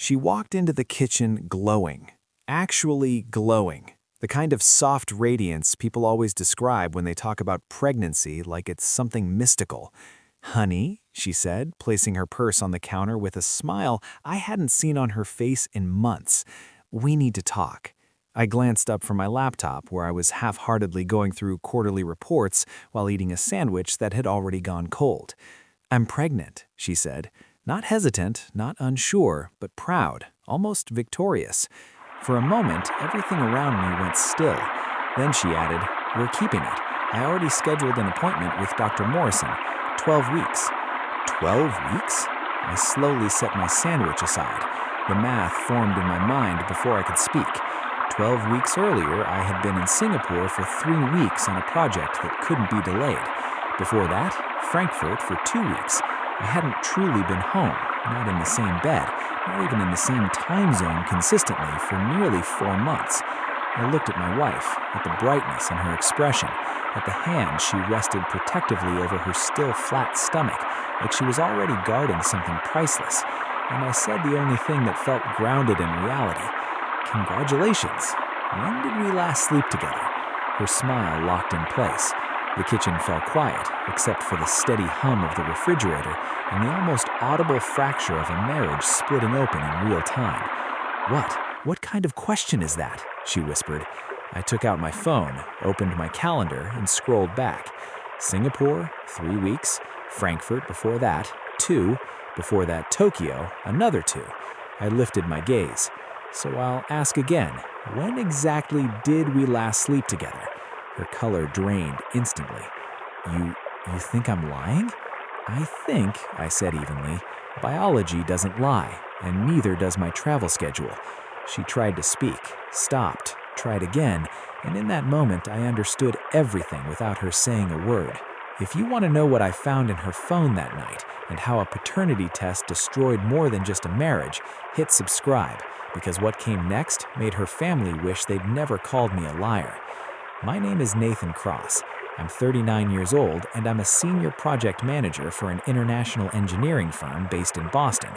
She walked into the kitchen glowing, actually glowing. The kind of soft radiance people always describe when they talk about pregnancy like it's something mystical. "Honey," she said, placing her purse on the counter with a smile I hadn't seen on her face in months. "We need to talk." I glanced up from my laptop where I was half-heartedly going through quarterly reports while eating a sandwich that had already gone cold. "I'm pregnant," she said. Not hesitant, not unsure, but proud, almost victorious. For a moment, everything around me went still. Then she added, "We're keeping it. I already scheduled an appointment with Dr. Morrison. 12 weeks. 12 weeks? I slowly set my sandwich aside. The math formed in my mind before I could speak. 12 weeks earlier, I had been in Singapore for 3 weeks on a project that couldn't be delayed. Before that, Frankfurt for 2 weeks. I hadn't truly been home, not in the same bed, not even in the same time zone consistently for nearly 4 months. I looked at my wife, at the brightness in her expression, at the hand she rested protectively over her still flat stomach, like she was already guarding something priceless, and I said the only thing that felt grounded in reality. "Congratulations. When did we last sleep together?" Her smile locked in place. The kitchen fell quiet, except for the steady hum of the refrigerator and the almost audible fracture of a marriage splitting open in real time. What kind of question is that?" she whispered. I took out my phone, opened my calendar, and scrolled back. Singapore, 3 weeks. Frankfurt before that, 2. Before that, Tokyo, another 2. I lifted my gaze. "So I'll ask again, when exactly did we last sleep together?" Her color drained instantly. You think I'm lying?" "I think," I said evenly, "biology doesn't lie, and neither does my travel schedule." She tried to speak, stopped, tried again, and in that moment I understood everything without her saying a word. If you want to know what I found in her phone that night and how a paternity test destroyed more than just a marriage, hit subscribe, because what came next made her family wish they'd never called me a liar. My name is Nathan Cross. I'm 39 years old, and I'm a senior project manager for an international engineering firm based in Boston.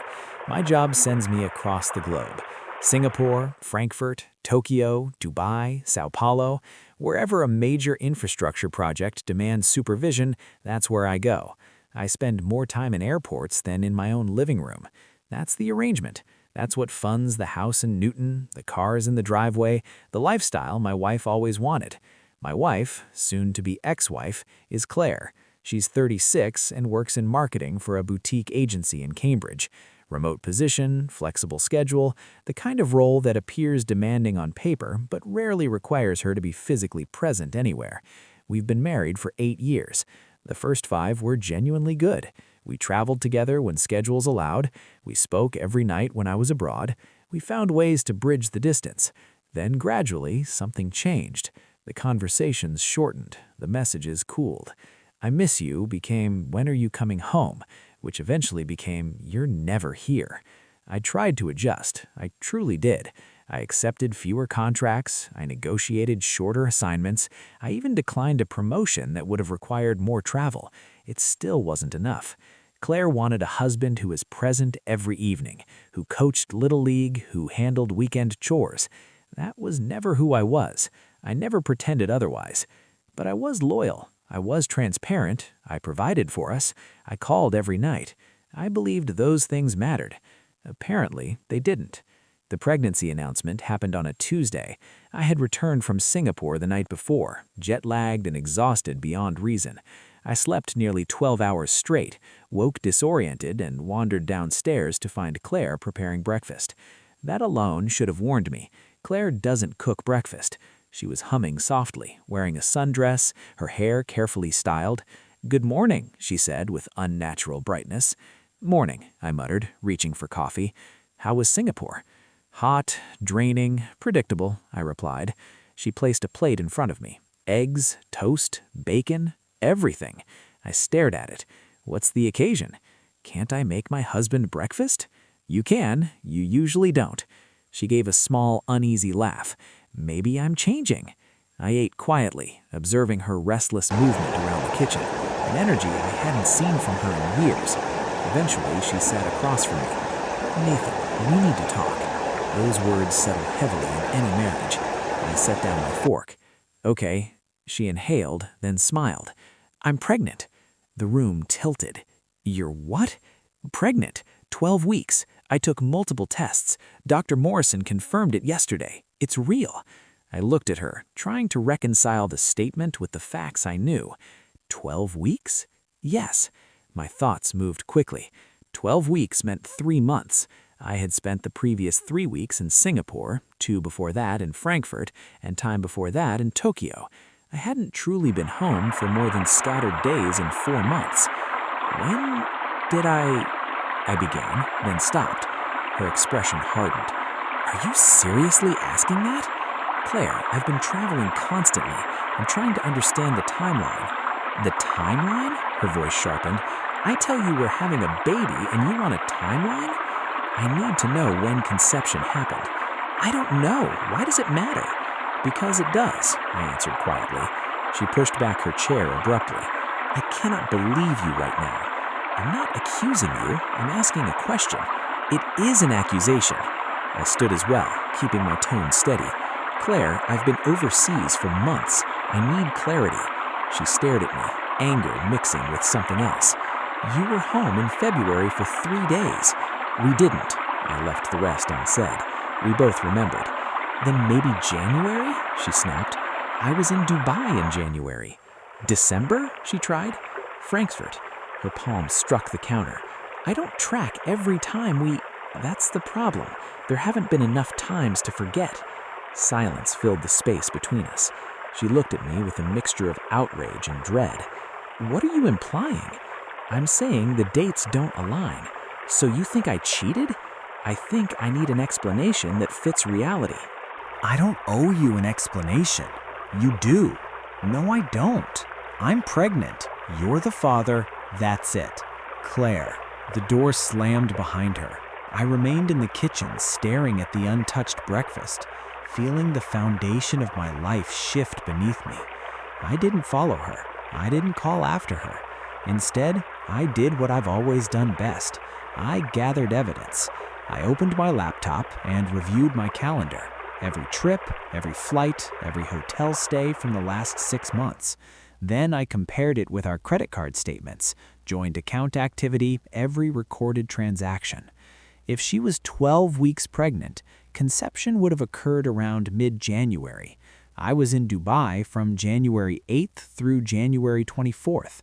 My job sends me across the globe. Singapore, Frankfurt, Tokyo, Dubai, Sao Paulo. Wherever a major infrastructure project demands supervision, that's where I go. I spend more time in airports than in my own living room. That's the arrangement. That's what funds the house in Newton, the cars in the driveway, the lifestyle my wife always wanted. My wife, soon to be ex-wife, is Claire. She's 36 and works in marketing for a boutique agency in Cambridge. Remote position, flexible schedule, the kind of role that appears demanding on paper but rarely requires her to be physically present anywhere. We've been married for 8 years. The first 5 were genuinely good. We traveled together when schedules allowed. We spoke every night when I was abroad. We found ways to bridge the distance. Then gradually, something changed. The conversations shortened. The messages cooled. "I miss you" became "When are you coming home?" which eventually became "You're never here." I tried to adjust. I truly did. I accepted fewer contracts. I negotiated shorter assignments. I even declined a promotion that would have required more travel. It still wasn't enough. Claire wanted a husband who was present every evening, who coached Little League, who handled weekend chores. That was never who I was. I never pretended otherwise. But I was loyal. I was transparent. I provided for us. I called every night. I believed those things mattered. Apparently, they didn't. The pregnancy announcement happened on a Tuesday. I had returned from Singapore the night before, jet-lagged and exhausted beyond reason. I slept nearly 12 hours straight, woke disoriented, and wandered downstairs to find Claire preparing breakfast. That alone should have warned me. Claire doesn't cook breakfast. She was humming softly, wearing a sundress, her hair carefully styled. "Good morning," she said with unnatural brightness. "Morning," I muttered, reaching for coffee. "How was Singapore?" "Hot, draining, predictable," I replied. She placed a plate in front of me. Eggs, toast, bacon, everything. I stared at it. "What's the occasion?" "Can't I make my husband breakfast?" "You can. You usually don't." She gave a small, uneasy laugh. "Maybe I'm changing." I ate quietly, observing her restless movement around the kitchen, an energy I hadn't seen from her in years. Eventually, she sat across from me. "Nathan, We need to talk. Those words settle heavily in any marriage. I set down my fork. Okay. She inhaled, then smiled. I'm pregnant. The room tilted. You're what? Pregnant. 12 weeks. I took multiple tests. Dr. Morrison confirmed it yesterday. It's real. I looked at her, trying to reconcile the statement with the facts I knew. 12 weeks? Yes. My thoughts moved quickly. 12 weeks meant 3 months. I had spent the previous 3 weeks in Singapore, 2 before that in Frankfurt, and time before that in Tokyo. I hadn't truly been home for more than scattered days in 4 months. When did I began, then stopped. Her expression hardened. Are you seriously asking that? Claire, I've been traveling constantly. I'm trying to understand the timeline. The timeline? Her voice sharpened. I tell you we're having a baby and you want a timeline? I need to know when conception happened. I don't know. Why does it matter? Because it does, I answered quietly. She pushed back her chair abruptly. I cannot believe you right now. I'm not accusing you. I'm asking a question. It is an accusation. I stood as well, keeping my tone steady. Claire, I've been overseas for months. I need clarity. She stared at me, anger mixing with something else. You were home in February for 3 days. We didn't. I left the rest unsaid. We both remembered. Then maybe January? She snapped. I was in Dubai in January. December? She tried. Frankfurt. Her palm struck the counter. I don't track every time we... That's the problem. There haven't been enough times to forget. Silence filled the space between us. She looked at me with a mixture of outrage and dread. What are you implying? I'm saying the dates don't align. So you think I cheated? I think I need an explanation that fits reality. I don't owe you an explanation. You do. No, I don't. I'm pregnant. You're the father. That's it. Claire. The door slammed behind her. I remained in the kitchen, staring at the untouched breakfast, feeling the foundation of my life shift beneath me. I didn't follow her. I didn't call after her. Instead, I did what I've always done best. I gathered evidence. I opened my laptop and reviewed my calendar. Every trip, every flight, every hotel stay from the last 6 months. Then I compared it with our credit card statements, joined account activity, every recorded transaction. If she was 12 weeks pregnant, conception would have occurred around mid-January. I was in Dubai from January 8th through January 24th.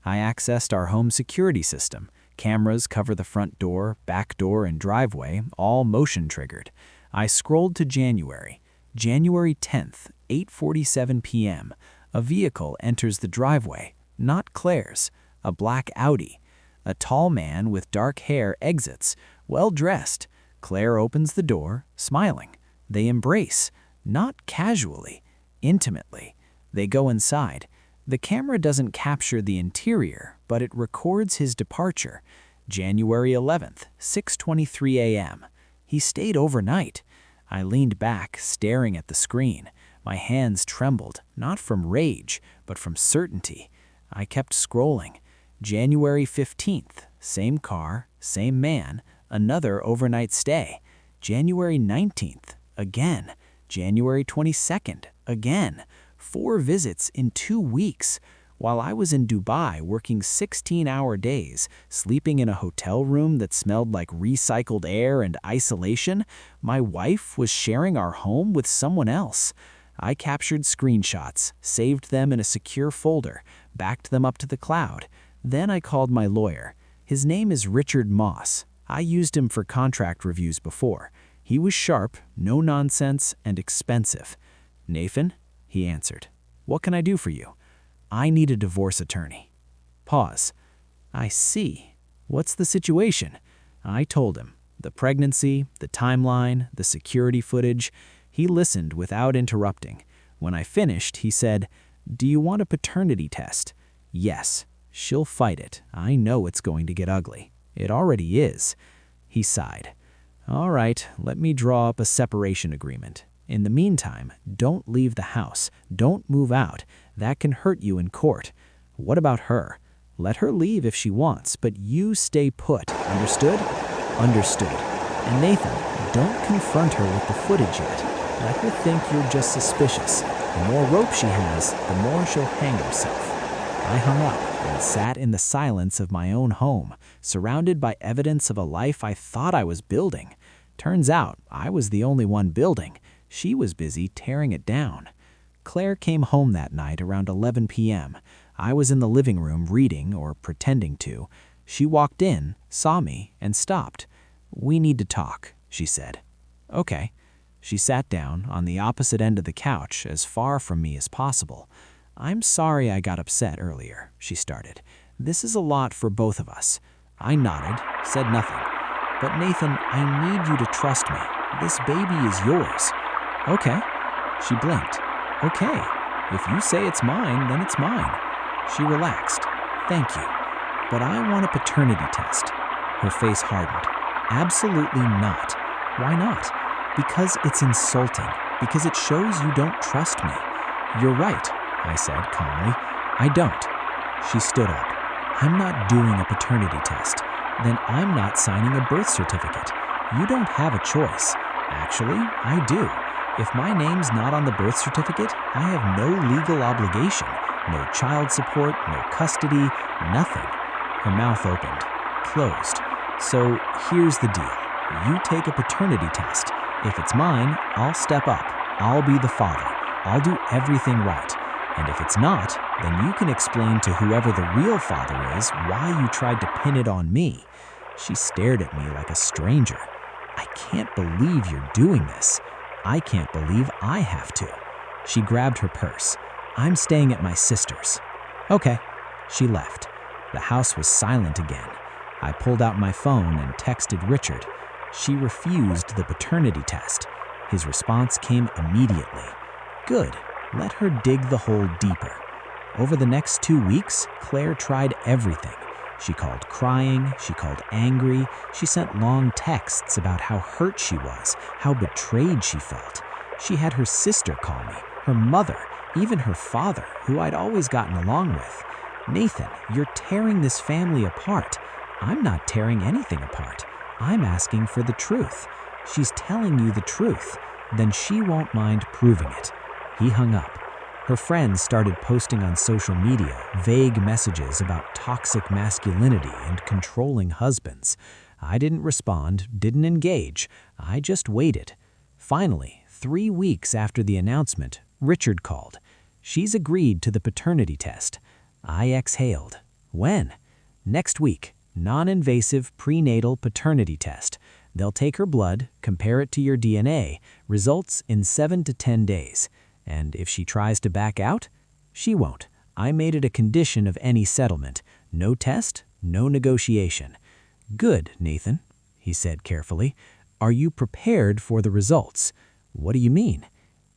I accessed our home security system. Cameras cover the front door, back door, and driveway, all motion triggered. I scrolled to January. January 10th, 8:47 p.m. A vehicle enters the driveway, not Claire's, a black Audi. A tall man with dark hair exits, well-dressed. Claire opens the door, smiling. They embrace, not casually, intimately. They go inside. The camera doesn't capture the interior, but it records his departure. January 11th, 6:23 a.m. He stayed overnight. I leaned back, staring at the screen. My hands trembled, not from rage, but from certainty. I kept scrolling. January 15th, same car, same man, another overnight stay. January 19th, again. January 22nd, again. 4 visits in 2 weeks. While I was in Dubai working 16-hour days, sleeping in a hotel room that smelled like recycled air and isolation, my wife was sharing our home with someone else. I captured screenshots, saved them in a secure folder, backed them up to the cloud. Then I called my lawyer. His name is Richard Moss. I used him for contract reviews before. He was sharp, no nonsense, and expensive. Nathan, he answered. What can I do for you? I need a divorce attorney. Pause. I see. What's the situation? I told him. The pregnancy, the timeline, the security footage. He listened without interrupting. When I finished, he said, Do you want a paternity test? Yes. She'll fight it. I know it's going to get ugly. It already is. He sighed. All right, let me draw up a separation agreement. In the meantime, don't leave the house. Don't move out. That can hurt you in court. What about her? Let her leave if she wants, but you stay put. Understood? Understood. And Nathan, don't confront her with the footage yet. Let her think you're just suspicious. The more rope she has, the more she'll hang herself. I hung up and sat in the silence of my own home, surrounded by evidence of a life I thought I was building. Turns out I was the only one building. She was busy tearing it down. Claire came home that night around 11 p.m. I was in the living room reading, or pretending to. She walked in, saw me, and stopped. "We need to talk," she said. "Okay." She sat down on the opposite end of the couch, as far from me as possible. "I'm sorry I got upset earlier," she started. "This is a lot for both of us." I nodded, said nothing. "But Nathan, I need you to trust me. This baby is yours." "Okay." She blinked. "Okay. If you say it's mine, then it's mine." She relaxed. "Thank you. But I want a paternity test." Her face hardened. "Absolutely not." "Why not?" "Because it's insulting. Because it shows you don't trust me." "You're right," I said calmly. "I don't." She stood up. "I'm not doing a paternity test. Then I'm not signing a birth certificate. You don't have a choice." "Actually, I do. If my name's not on the birth certificate, I have no legal obligation. No child support, no custody, nothing." Her mouth opened, closed. "So here's the deal. You take a paternity test. If it's mine, I'll step up. I'll be the father. I'll do everything right. And if it's not, then you can explain to whoever the real father is why you tried to pin it on me." She stared at me like a stranger. "I can't believe you're doing this. I can't believe I have to." She grabbed her purse. "I'm staying at my sister's." "Okay." She left. The house was silent again. I pulled out my phone and texted Richard. She refused the paternity test. His response came immediately. "Good. Let her dig the hole deeper." Over the next 2 weeks, Claire tried everything. She called crying, she called angry, she sent long texts about how hurt she was, how betrayed she felt. She had her sister call me, her mother, even her father, who I'd always gotten along with. "Nathan, you're tearing this family apart." "I'm not tearing anything apart. I'm asking for the truth." "She's telling you the truth. Then she won't mind proving it." He hung up. Her friends started posting on social media vague messages about toxic masculinity and controlling husbands. I didn't respond, didn't engage. I just waited. Finally, 3 weeks after the announcement, Richard called. "She's agreed to the paternity test." I exhaled. "When?" "Next week. Non-invasive prenatal paternity test. They'll take her blood, compare it to your DNA, results in 7 to 10 days. And if she tries to back out, she won't. I made it a condition of any settlement. No test, no negotiation." "Good, Nathan," he said carefully. "Are you prepared for the results?" "What do you mean?"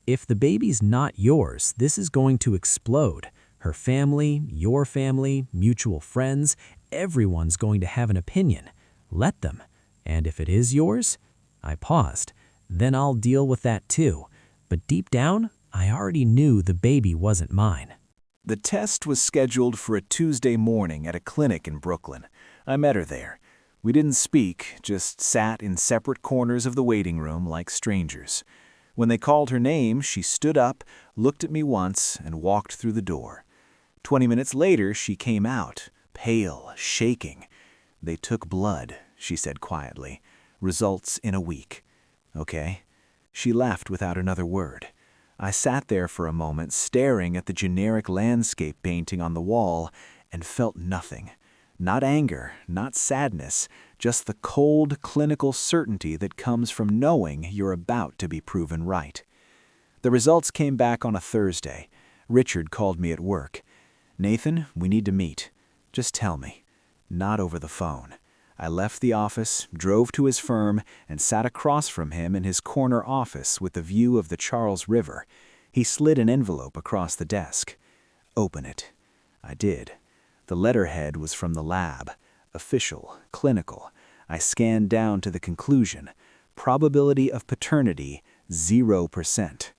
"If the baby's not yours, this is going to explode. Her family, your family, mutual friends, everyone's going to have an opinion. Let them. And if it is yours," I paused, "then I'll deal with that too. But deep down, I already knew the baby wasn't mine." The test was scheduled for a Tuesday morning at a clinic in Brooklyn. I met her there. We didn't speak, just sat in separate corners of the waiting room like strangers. When they called her name, she stood up, looked at me once, and walked through the door. 20 minutes later, she came out, pale, shaking. "They took blood," she said quietly. "Results in a week." "Okay." She left without another word. I sat there for a moment, staring at the generic landscape painting on the wall, and felt nothing. Not anger, not sadness, just the cold, clinical certainty that comes from knowing you're about to be proven right. The results came back on a Thursday. Richard called me at work. "Nathan, we need to meet. Just tell me." Not over the phone. I left the office, drove to his firm, and sat across from him in his corner office with the view of the Charles River. He slid an envelope across the desk. "Open it." I did. The letterhead was from the lab. Official, clinical. I scanned down to the conclusion. Probability of paternity, 0%.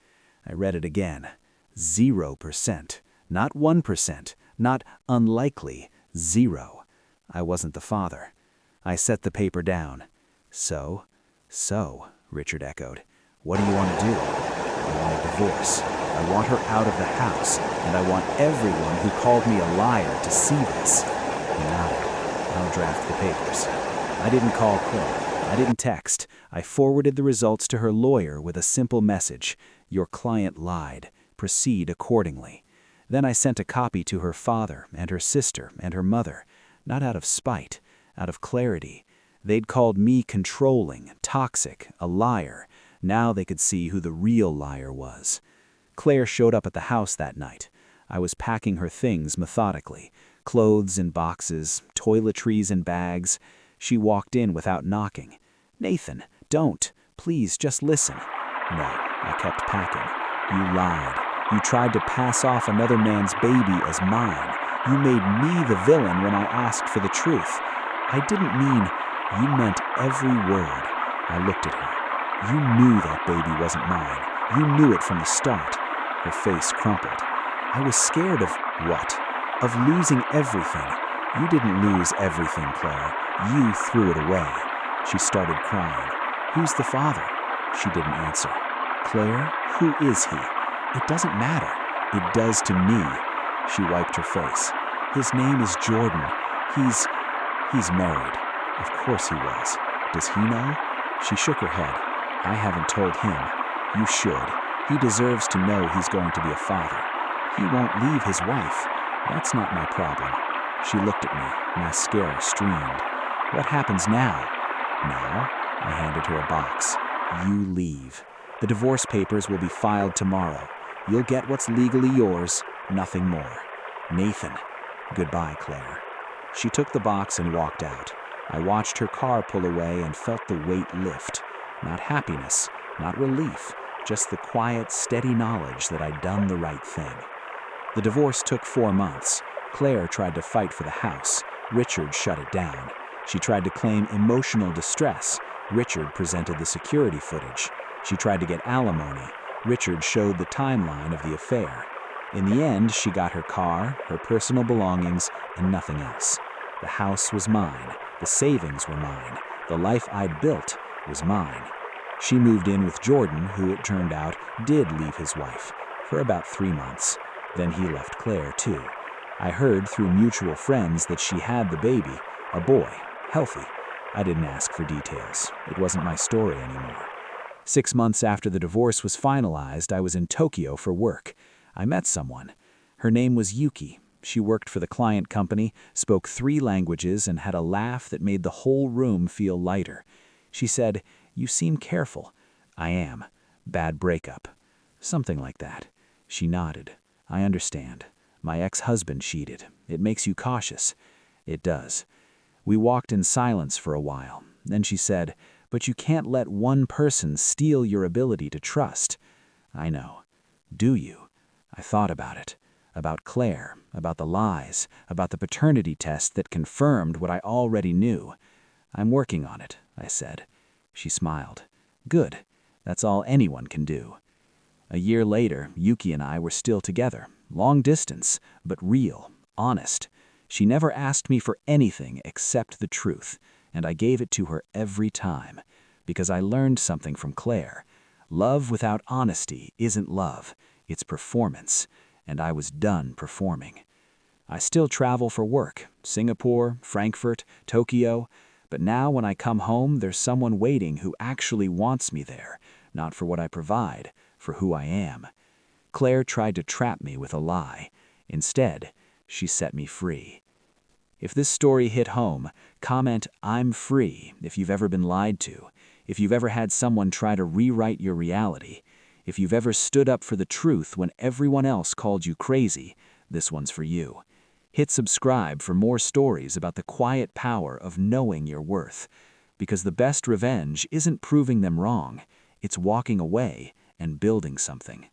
I read it again. 0%. Not 1%. Not unlikely. 0. I wasn't the father. I set the paper down. So, "So," Richard echoed, "what do you want to do?" "I want a divorce. I want her out of the house, and I want everyone who called me a liar to see this." He nodded. "I'll draft the papers." I didn't call Claire. I didn't text. I forwarded the results to her lawyer with a simple message: "Your client lied. Proceed accordingly." Then I sent a copy to her father and her sister and her mother, not out of spite, out of clarity. They'd called me controlling, toxic, a liar. Now they could see who the real liar was. Claire showed up at the house that night. I was packing her things methodically, clothes in boxes, toiletries in bags. She walked in without knocking. "Nathan, don't. Please, just listen." "No," I kept packing. "You lied. You tried to pass off another man's baby as mine. You made me the villain when I asked for the truth." "I didn't mean—" "You meant every word." I looked at her. "You knew that baby wasn't mine. You knew it from the start." Her face crumpled. "I was scared of—" "What?" "Of losing everything." "You didn't lose everything, Claire. You threw it away." She started crying. "Who's the father?" She didn't answer. "Claire, who is he?" "It doesn't matter." "It does to me." She wiped her face. "His name is Jordan. He's married." "Of course he was. Does he know?" She shook her head. "I haven't told him. You should. He deserves to know he's going to be a father. He won't leave his wife. That's not my problem." She looked at me. Mascara streamed. "What happens now?" "Now?" I handed her a box. "You leave. The divorce papers will be filed tomorrow. You'll get what's legally yours, nothing more. Nathan." "Goodbye, Claire." She took the box and walked out. I watched her car pull away and felt the weight lift. Not happiness, not relief, just the quiet, steady knowledge that I'd done the right thing. The divorce took 4 months. Claire tried to fight for the house. Richard shut it down. She tried to claim emotional distress. Richard presented the security footage. She tried to get alimony. Richard showed the timeline of the affair. In the end, she got her car, her personal belongings, and nothing else. The house was mine. The savings were mine. The life I'd built was mine. She moved in with Jordan, who, it turned out, did leave his wife for about 3 months. Then he left Claire, too. I heard through mutual friends that she had the baby, a boy, healthy. I didn't ask for details. It wasn't my story anymore. 6 months after the divorce was finalized, I was in Tokyo for work. I met someone. Her name was Yuki. She worked for the client company, spoke 3 languages, and had a laugh that made the whole room feel lighter. She said, "You seem careful." "I am. Bad breakup." "Something like that." She nodded. "I understand. My ex-husband cheated. It makes you cautious." "It does." We walked in silence for a while. Then she said, "But you can't let one person steal your ability to trust." "I know." "Do you?" I thought about it. About Claire, about the lies, about the paternity test that confirmed what I already knew. "I'm working on it," I said. She smiled. "Good. That's all anyone can do." A year later, Yuki and I were still together. Long distance, but real, honest. She never asked me for anything except the truth, and I gave it to her every time. Because I learned something from Claire. Love without honesty isn't love. It's performance. And I was done performing. I still travel for work. Singapore, Frankfurt, Tokyo. But now when I come home, there's someone waiting who actually wants me there. Not for what I provide, for who I am. Claire tried to trap me with a lie. Instead, she set me free. If this story hit home, comment "I'm free" if you've ever been lied to. If you've ever had someone try to rewrite your reality. If you've ever stood up for the truth when everyone else called you crazy, this one's for you. Hit subscribe for more stories about the quiet power of knowing your worth. Because the best revenge isn't proving them wrong. It's walking away and building something.